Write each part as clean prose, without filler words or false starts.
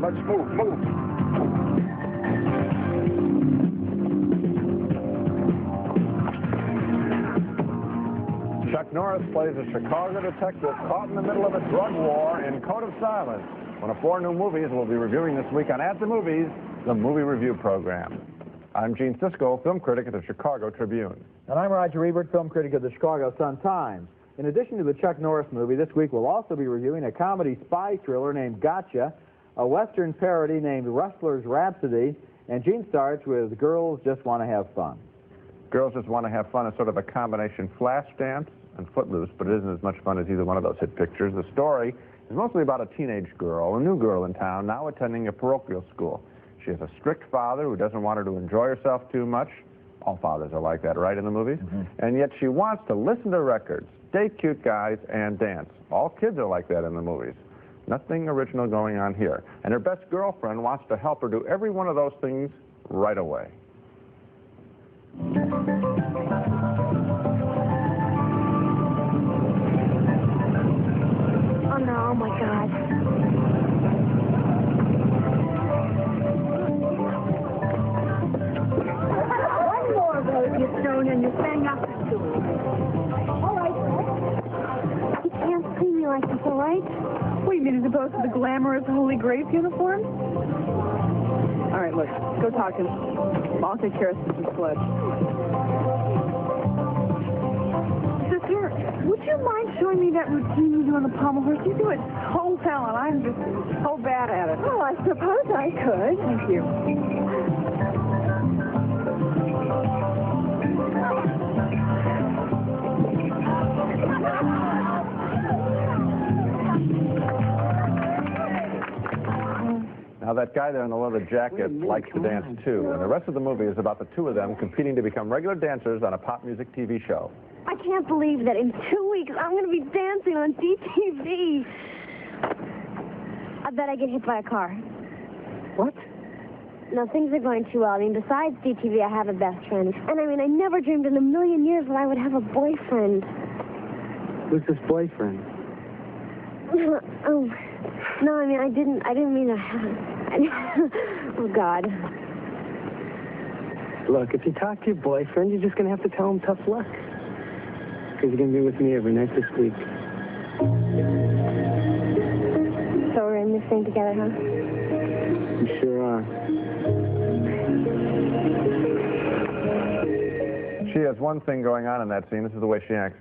Let's move. Chuck Norris plays a Chicago detective caught in the middle of a drug war in Code of Silence. One of 4 new movies we'll be reviewing this week on At the Movies, the movie review program. I'm Gene Siskel, film critic at the Chicago Tribune. And I'm Roger Ebert, film critic of the Chicago Sun-Times. In addition to the Chuck Norris movie, this week we'll also be reviewing a comedy spy thriller named Gotcha, a Western parody named Rustler's Rhapsody, and Gene starts with Girls Just Want to Have Fun. Girls Just Want to Have Fun is sort of a combination Flashdance and Footloose, but it isn't as much fun as either one of those hit pictures. The story is mostly about a teenage girl, a new girl in town, now attending a parochial school. She has a strict father who doesn't want her to enjoy herself too much. All fathers are like that, right, in the movies? Mm-hmm. And yet she wants to listen to records, date cute guys, and dance. All kids are like that in the movies. Nothing original going on here. And her best girlfriend wants to help her do every one of those things right away. Oh no, oh my God. One more of those, you stone, and you're staying after school. All right. You can't see me like this, all right? What, you mean as opposed to the glamorous Holy Grace uniform? All right, look, go talk to him. I'll take care of Sister Sledge. Sister, would you mind showing me that routine you do on the pommel horse? You do it so well, and I'm just so bad at it. Oh, I suppose I could. Thank you. Now, that guy there in the leather jacket likes to dance, too. And the rest of the movie is about the two of them competing to become regular dancers on a pop music TV show. I can't believe that in 2 weeks I'm going to be dancing on DTV. I bet I get hit by a car. What? No, things are going too well. I mean, besides DTV, I have a best friend. And I mean, I never dreamed in a million years that I would have a boyfriend. Who's this boyfriend? Oh, no, I mean, I didn't mean to... Oh, God. Look, if you talk to your boyfriend, you're just going to have to tell him tough luck. Because you're going to be with me every night this week. So we're in this thing together, huh? You sure are. She has one thing going on in that scene. This is the way she acts.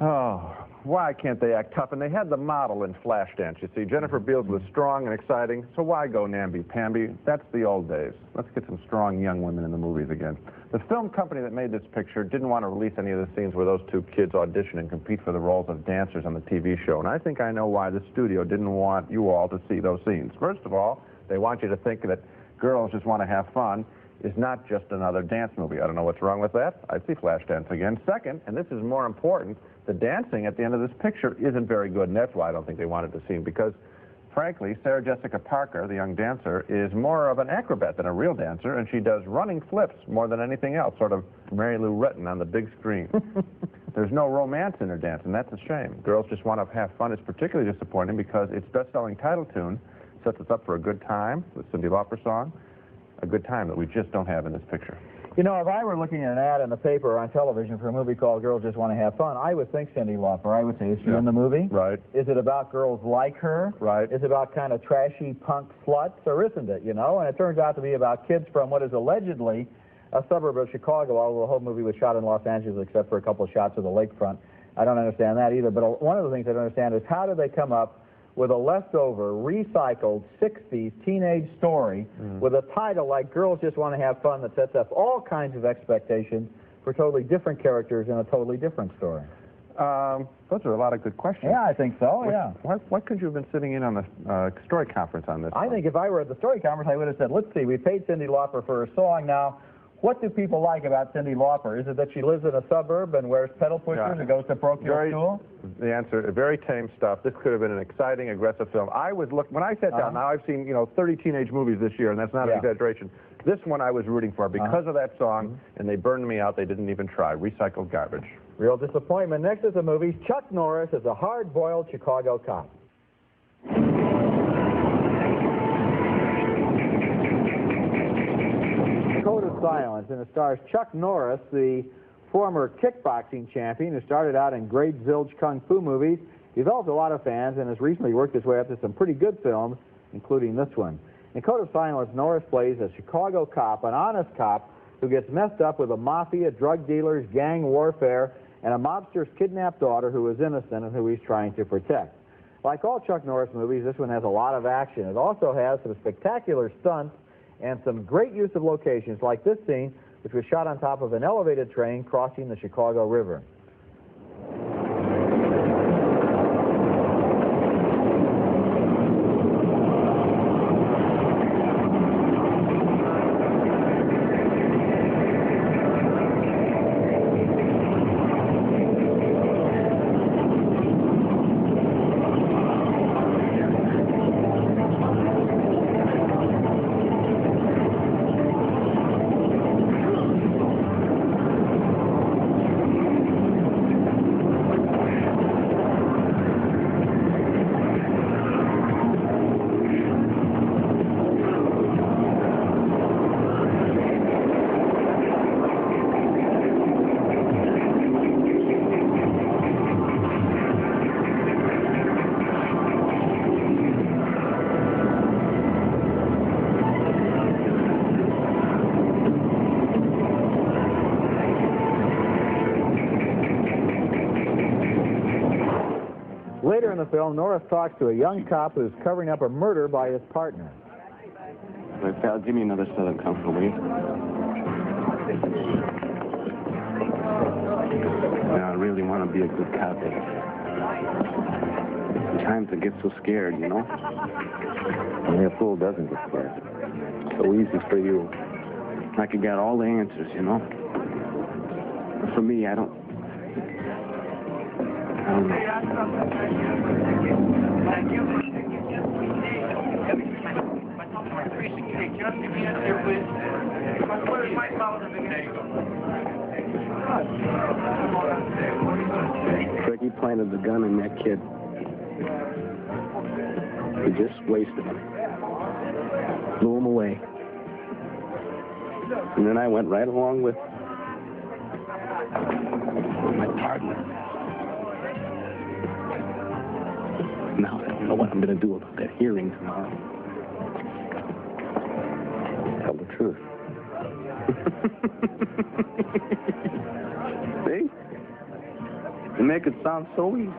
Oh, why can't they act tough? And they had the model in Flashdance, you see. Jennifer Beals was strong and exciting, so why go namby-pamby? That's the old days. Let's get some strong young women in the movies again. The film company that made this picture didn't want to release any of the scenes where those two kids audition and compete for the roles of dancers on the TV show. And I think I know why the studio didn't want you all to see those scenes. First of all, they want you to think that Girls Just Want to Have Fun is not just another dance movie. I don't know what's wrong with that. I'd see Flashdance again. Second, and this is more important, the dancing at the end of this picture isn't very good, and that's why I don't think they wanted to see him, because, frankly, Sarah Jessica Parker, the young dancer, is more of an acrobat than a real dancer, and she does running flips more than anything else, sort of Mary Lou Retton on the big screen. There's no romance in her dance, and that's a shame. Girls Just Want to Have Fun is particularly disappointing because its best-selling title tune sets us up for a good time, the Cyndi Lauper song, a good time that we just don't have in this picture. You know, if I were looking at an ad in the paper or on television for a movie called Girls Just Want to Have Fun, I would think Cyndi Lauper. I would say, is she in the movie? Right. Is it about girls like her? Right. Is it about kind of trashy punk sluts, or isn't it, you know? And it turns out to be about kids from what is allegedly a suburb of Chicago, although the whole movie was shot in Los Angeles except for a couple of shots of the lakefront. I don't understand that either. But one of the things I don't understand is how did they come up with a leftover, recycled 60s teenage story with a title like Girls Just Want to Have Fun that sets up all kinds of expectations for totally different characters in a totally different story? Those are a lot of good questions. Yeah, I think so, yeah. Why couldn't you have been sitting in on the story conference on this? I think if I were at the story conference, I would have said, let's see, we paid Cyndi Lauper for her song now. What do people like about Cyndi Lauper? Is it that she lives in a suburb and wears pedal pushers and goes to parochial school? The answer, very tame stuff. This could have been an exciting, aggressive film. When I sat down, now I've seen, 30 teenage movies this year, and that's not an exaggeration. This one I was rooting for because of that song, and they burned me out. They didn't even try. Recycled garbage. Real disappointment. Next is the movie Chuck Norris as a hard-boiled Chicago cop. Code of Silence, and it stars Chuck Norris, the former kickboxing champion who started out in great zilch kung fu movies, developed a lot of fans, and has recently worked his way up to some pretty good films, including this one. In Code of Silence, Norris plays a Chicago cop, an honest cop, who gets messed up with a mafia, drug dealers, gang warfare, and a mobster's kidnapped daughter who is innocent and who he's trying to protect. Like all Chuck Norris movies, this one has a lot of action. It also has some spectacular stunts and some great use of locations, like this scene, which was shot on top of an elevated train crossing the Chicago River. Later in the film, Norris talks to a young cop who's covering up a murder by his partner. Hey, pal, give me another Southern Comfort, will you? Now, I really want to be a good cop. Sometimes I get so scared, you know? Only a fool doesn't get scared. So easy for you. Like you got all the answers, you know? But for me, I don't know. Ricky planted the gun in that kid. He just wasted him. Blew him away. And then I went right along with my partner. Now I don't know what I'm going to do about that hearing tomorrow. Tell the truth. See? You make it sound so easy.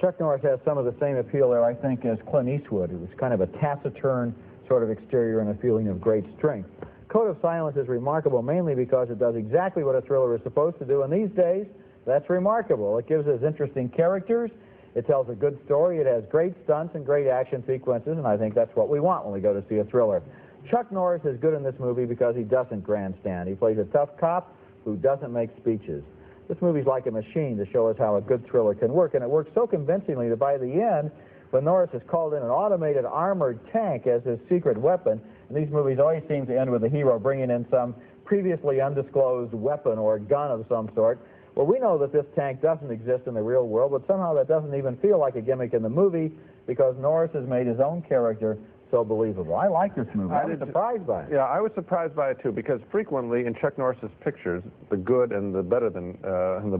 Chuck Norris has some of the same appeal there, I think, as Clint Eastwood. It was kind of a taciturn sort of exterior and a feeling of great strength. Code of Silence is remarkable mainly because it does exactly what a thriller is supposed to do, and these days, that's remarkable. It gives us interesting characters. It tells a good story. It has great stunts and great action sequences, and I think that's what we want when we go to see a thriller. Chuck Norris is good in this movie because he doesn't grandstand. He plays a tough cop who doesn't make speeches. This movie's like a machine to show us how a good thriller can work, and it works so convincingly that by the end, when Norris has called in an automated armored tank as his secret weapon, and these movies always seem to end with the hero bringing in some previously undisclosed weapon or gun of some sort. Well, we know that this tank doesn't exist in the real world, but somehow that doesn't even feel like a gimmick in the movie because Norris has made his own character so believable. I like this movie. I was surprised by it. Yeah, I was surprised by it too because frequently in Chuck Norris's pictures, the good and the better than, the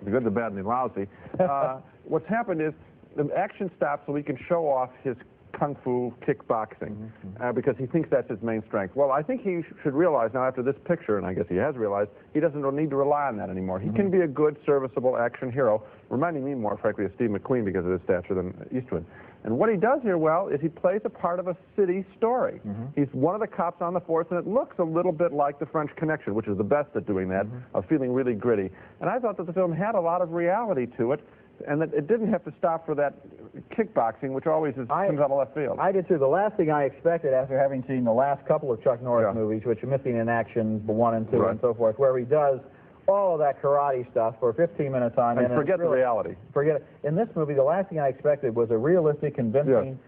good, the bad, and the lousy, what's happened is the action stops so he can show off his kung fu kickboxing because he thinks that's his main strength. Well, I think he should realize now after this picture, and I guess he has realized, he doesn't need to rely on that anymore. He can be a good, serviceable action hero, reminding me more, frankly, of Steve McQueen because of his stature than Eastwood. And what he does here well is he plays a part of a city story. He's one of the cops on the force, and it looks a little bit like The French Connection, which is the best at doing that, of feeling really gritty. And I thought that the film had a lot of reality to it, and that it didn't have to stop for that kickboxing, which always comes out of left field. I did too. The last thing I expected after having seen the last couple of Chuck Norris movies, which are Missing in Action 1 and 2 and so forth, where he does all of that karate stuff for a 15-minute time. And forget the reality. Forget it. In this movie, the last thing I expected was a realistic, convincing,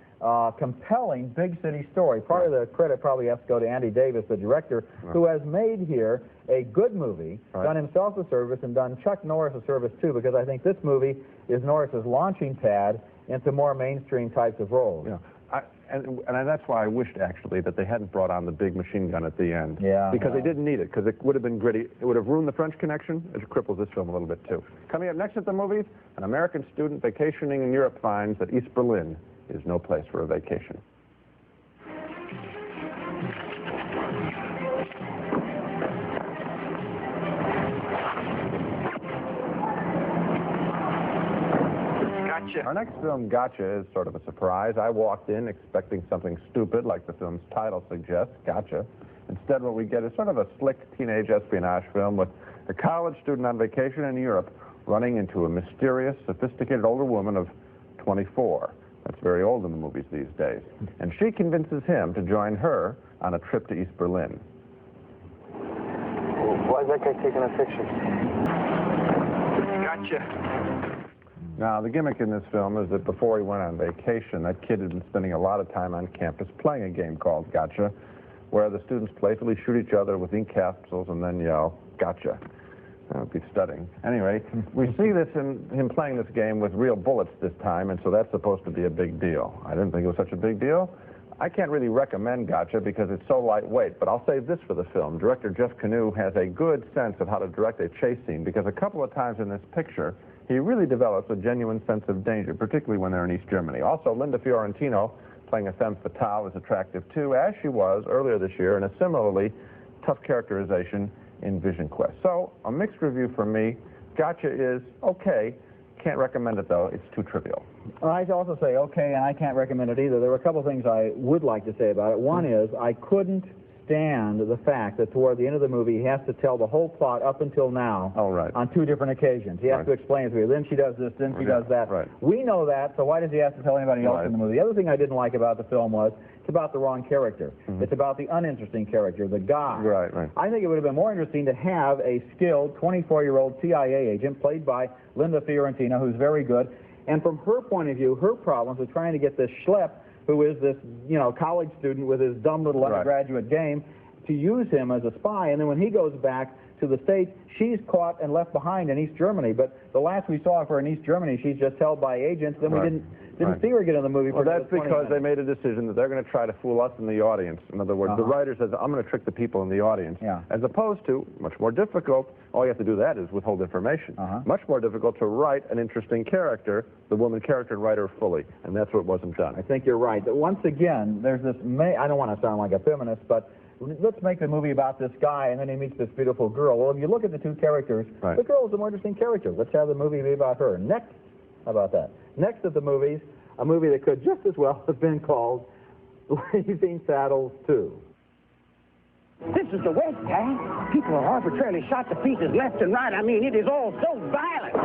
compelling big city story. Part of the credit probably has to go to Andy Davis, the director, who has made here a good movie, done himself a service, and done Chuck Norris a service too, because I think this movie is Norris's launching pad into more mainstream types of roles. And that's why I wished, actually, that they hadn't brought on the big machine gun at the end. Because they didn't need it, because it would have been gritty. It would have ruined The French Connection. It cripples this film a little bit, too. Coming up next at the movies, an American student vacationing in Europe finds that East Berlin is no place for a vacation. Our next film, Gotcha, is sort of a surprise. I walked in expecting something stupid, like the film's title suggests, Gotcha. Instead, what we get is sort of a slick teenage espionage film with a college student on vacation in Europe running into a mysterious, sophisticated older woman of 24. That's very old in the movies these days. And she convinces him to join her on a trip to East Berlin. Why is that guy taking a picture? Gotcha. Now, the gimmick in this film is that before he went on vacation, that kid had been spending a lot of time on campus playing a game called Gotcha, where the students playfully shoot each other with ink capsules and then yell, Gotcha. That would be stunning. Anyway, we see this in him playing this game with real bullets this time, and so that's supposed to be a big deal. I didn't think it was such a big deal. I can't really recommend Gotcha because it's so lightweight, but I'll save this for the film. Director Jeff Canoe has a good sense of how to direct a chase scene, because a couple of times in this picture, he really develops a genuine sense of danger, particularly when they're in East Germany. Also, Linda Fiorentino, playing a femme fatale, is attractive too, as she was earlier this year in a similarly tough characterization in Vision Quest. So, a mixed review from me. Gotcha is okay. Can't recommend it, though. It's too trivial. I'd also say okay, and I can't recommend it either. There were a couple of things I would like to say about it. One is I couldn't stand the fact that toward the end of the movie he has to tell the whole plot up until now on 2 different occasions. He has to explain it to you. Then she does this, then she does that. We know that, so why does he have to tell anybody else in the movie? The other thing I didn't like about the film was it's about the wrong character. It's about the uninteresting character, the guy. I think it would have been more interesting to have a skilled 24-year-old CIA agent played by Linda Fiorentino, who's very good, and from her point of view, her problems with trying to get this schlep, who is this, college student with his dumb little undergraduate game, to use him as a spy. And then when he goes back to the States, she's caught and left behind in East Germany. But the last we saw of her in East Germany, she's just held by agents. Then we didn't see her get in the movie. Well, that's because they made a decision that they're going to try to fool us in the audience. In other words, the writer says, I'm going to trick the people in the audience. As opposed to, much more difficult, all you have to do that is withhold information. Much more difficult to write an interesting character, the woman character, and write her fully. And that's what wasn't done. I think you're right. But once again, there's this, I don't want to sound like a feminist, but let's make the movie about this guy, and then he meets this beautiful girl. Well, if you look at the 2 characters, the girl is the more interesting character. Let's have the movie be about her. Next, how about that? Next at the movies, a movie that could just as well have been called Blazing Saddles 2. This is the West, Hank. People are arbitrarily shot to pieces left and right. I mean, it is all so violent.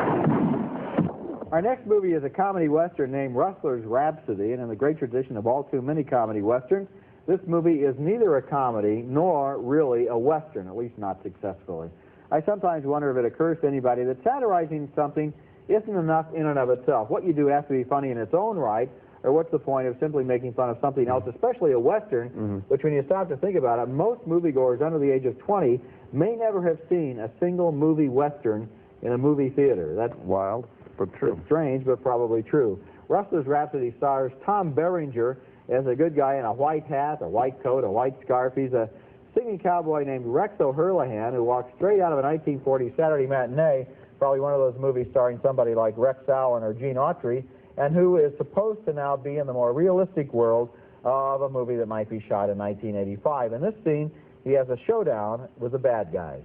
Our next movie is a comedy western named Rustler's Rhapsody, and in the great tradition of all too many comedy westerns, this movie is neither a comedy nor really a western, at least not successfully. I sometimes wonder if it occurs to anybody that satirizing something isn't enough in and of itself. What you do has to be funny in its own right, or what's the point of simply making fun of something else, especially a western, which when you stop to think about it, most moviegoers under the age of 20 may never have seen a single movie western in a movie theater. That's wild, but true. It's strange, but probably true. Rustler's Rhapsody stars Tom Berenger as a good guy in a white hat, a white coat, a white scarf. He's a singing cowboy named Rex O'Hurlihan who walks straight out of a 1940 Saturday matinee, probably one of those movies starring somebody like Rex Allen or Gene Autry, and who is supposed to now be in the more realistic world of a movie that might be shot in 1985. In this scene, he has a showdown with the bad guys.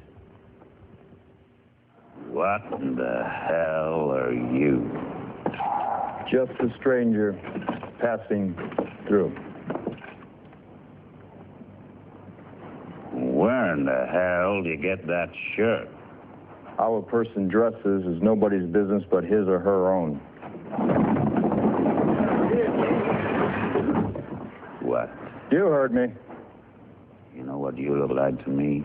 What in the hell are you? Just a stranger passing through. Where in the hell do you get that shirt? How a person dresses is nobody's business but his or her own. What? You heard me. You know what you look like to me?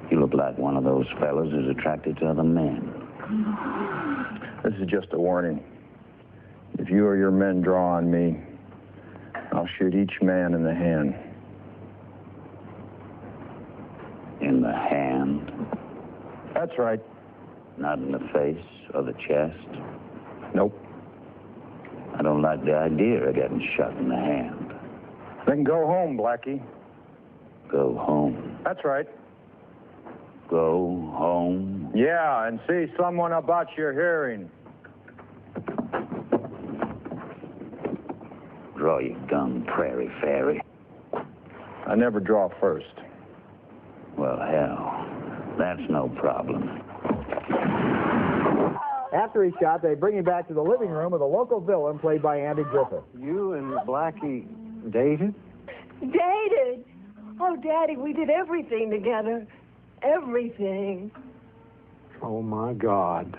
You look like one of those fellas who's attracted to other men. This is just a warning. If you or your men draw on me, I'll shoot each man in the hand. In the hand? That's right. Not in the face or the chest? Nope. I don't like the idea of getting shot in the hand. Then go home, Blackie. Go home? That's right. Go home? Yeah, and see someone about your hearing. Draw your gun, Prairie Fairy. I never draw first. Well, hell, that's no problem. After he's shot, they bring him back to the living room of the local villain played by Andy Griffith. You and Blackie dated? Dated? Oh, Daddy, we did everything together. Everything. Oh, my God.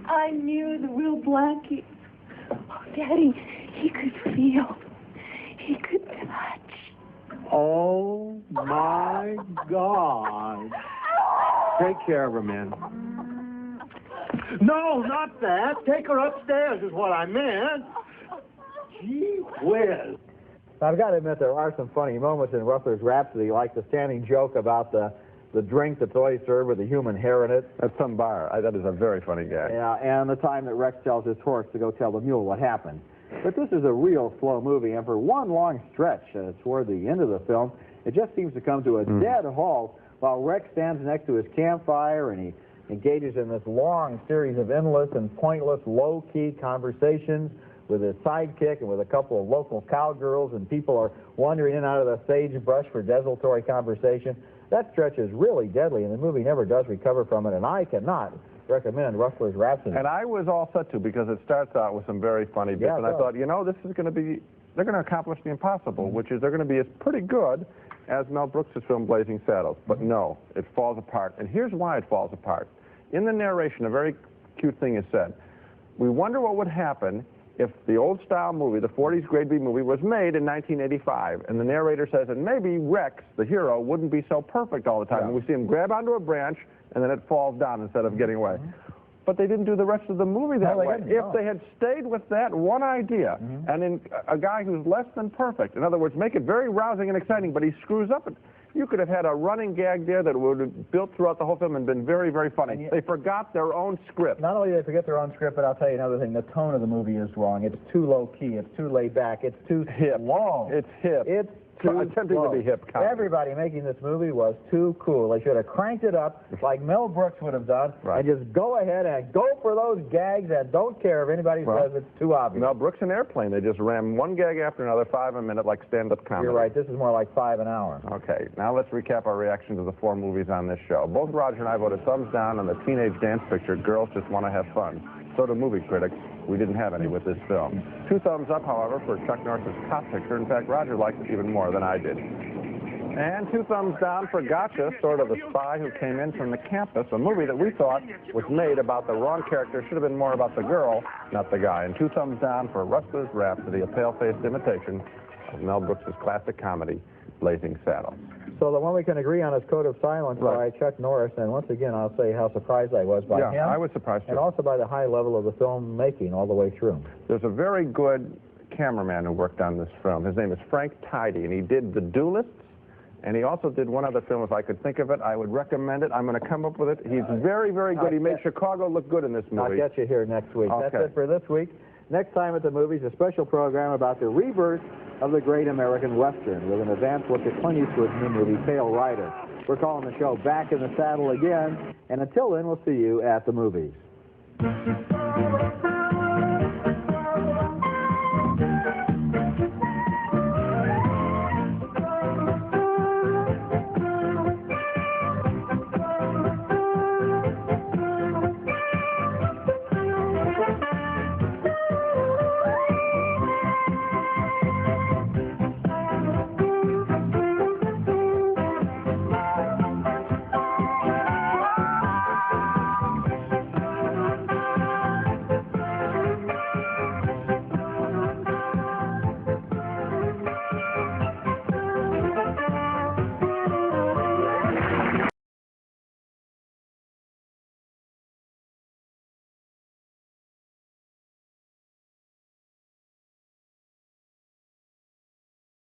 I knew the real Blackie. Oh, Daddy, he could feel. He could touch. Oh, my God. Take care of her, man. No, not that. Take her upstairs is what I meant. Gee whiz. I've got to admit, there are some funny moments in Rustler's Rhapsody, like the standing joke about the drink that's always served with a human hair in it. At some bar. That is a very funny gag. Yeah, and the time that Rex tells his horse to go tell the mule what happened. But this is a real slow movie, and for one long stretch toward the end of the film, it just seems to come to a dead halt while Rex stands next to his campfire and he engages in this long series of endless and pointless low-key conversations with his sidekick and with a couple of local cowgirls, and people are wandering in and out of the sagebrush for desultory conversation. That stretch is really deadly, and the movie never does recover from it, and I cannot recommend Rustler's Rhapsody. And I was all set to, because it starts out with some very funny bits, and I thought, you know, this is going to be, they're going to accomplish the impossible, which is they're going to be as pretty good as Mel Brooks' film Blazing Saddles. But no, it falls apart, and here's why it falls apart. In the narration, a very cute thing is said. We wonder what would happen if the old-style movie, the 40s grade B movie, was made in 1985, and the narrator says, and maybe Rex, the hero, wouldn't be so perfect all the time. And we see him grab onto a branch, and then it falls down instead of getting away. But they didn't do the rest of the movie that way. If they had stayed with that one idea, and in a guy who's less than perfect, in other words, make it very rousing and exciting, but he screws up, you could have had a running gag there that would have built throughout the whole film and been very, very funny. They forgot their own script. Not only did they forget their own script, but I'll tell you another thing. The tone of the movie is wrong. It's too low-key. It's too laid-back. It's too hip. Long. It's hip. It's too attempting slow. to be hip. Everybody making this movie was too cool. They should have cranked it up like Mel Brooks would have done, and just go ahead and go for those gags and don't care if anybody says it's too obvious. Mel Brooks and Airplane, they just ram one gag after another, 5 a minute, like stand-up comedy. You're right. This is more like 5 an hour. Okay, now let's recap our reactions to the 4 movies on this show. Both Roger and I voted thumbs down on the teenage dance picture, Girls Just Want to Have Fun. So do movie critics. We didn't have any with this film. 2 thumbs up, however, for Chuck Norris's cop picture. In fact, Roger liked it even more than I did. And 2 thumbs down for Gotcha, sort of a spy who came in from the campus, a movie that we thought was made about the wrong character, should have been more about the girl, not the guy. And 2 thumbs down for Rustler's Rhapsody, a pale-faced imitation of Mel Brooks' classic comedy, Blazing Saddles. So the one we can agree on is Code of Silence by Chuck Norris, and once again, I'll say how surprised I was by him. Yeah, I was surprised too. And also by the high level of the filmmaking all the way through. There's a very good cameraman who worked on this film. His name is Frank Tidy, and he did The Duelists, and he also did one other film. If I could think of it, I would recommend it. I'm going to come up with it. He's very, very good. He made Chicago look good in this movie. I'll get you here next week. Okay. That's it for this week. Next time at the movies, a special program about the rebirth of the great American Western with an advanced look at Clint Eastwood's new movie, Pale Rider. We're calling the show Back in the Saddle again, and until then, we'll see you at the movies.